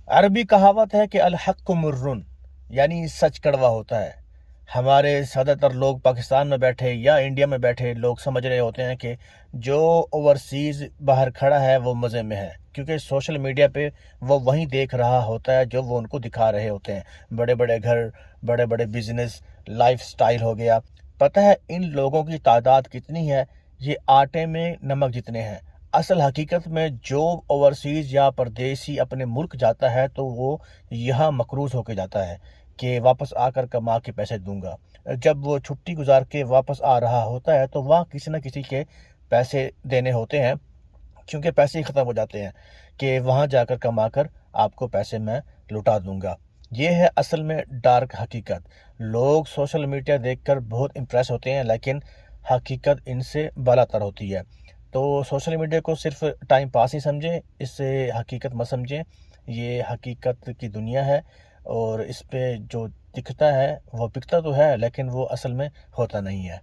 عربی کہاوت ہے کہ الحق مرن، یعنی سچ کڑوا ہوتا ہے۔ ہمارے زیادہ تر لوگ پاکستان میں بیٹھے یا انڈیا میں بیٹھے لوگ سمجھ رہے ہوتے ہیں کہ جو اوورسیز باہر کھڑا ہے وہ مزے میں ہے، کیونکہ سوشل میڈیا پہ وہ وہیں دیکھ رہا ہوتا ہے جو وہ ان کو دکھا رہے ہوتے ہیں، بڑے بڑے گھر، بڑے بڑے بزنس، لائف سٹائل ہو گیا۔ پتہ ہے ان لوگوں کی تعداد کتنی ہے؟ یہ آٹے میں نمک جتنے ہیں۔ اصل حقیقت میں جو اوورسیز یا پردیسی اپنے ملک جاتا ہے تو وہ یہاں مقروض ہو کے جاتا ہے کہ واپس آ کر کما کے پیسے دوں گا۔ جب وہ چھٹی گزار کے واپس آ رہا ہوتا ہے تو وہاں کسی نہ کسی کے پیسے دینے ہوتے ہیں، کیونکہ پیسے ہی ختم ہو جاتے ہیں کہ وہاں جا کر کما کر آپ کو پیسے میں لٹا دوں گا۔ یہ ہے اصل میں ڈارک حقیقت۔ لوگ سوشل میڈیا دیکھ کر بہت امپریس ہوتے ہیں، لیکن حقیقت ان سے بالاتر ہوتی ہے۔ تو سوشل میڈیا کو صرف ٹائم پاس ہی سمجھیں، اس سے حقیقت مت سمجھیں۔ یہ حقیقت کی دنیا ہے، اور اس پہ جو دکھتا ہے وہ بکتا تو ہے لیکن وہ اصل میں ہوتا نہیں ہے۔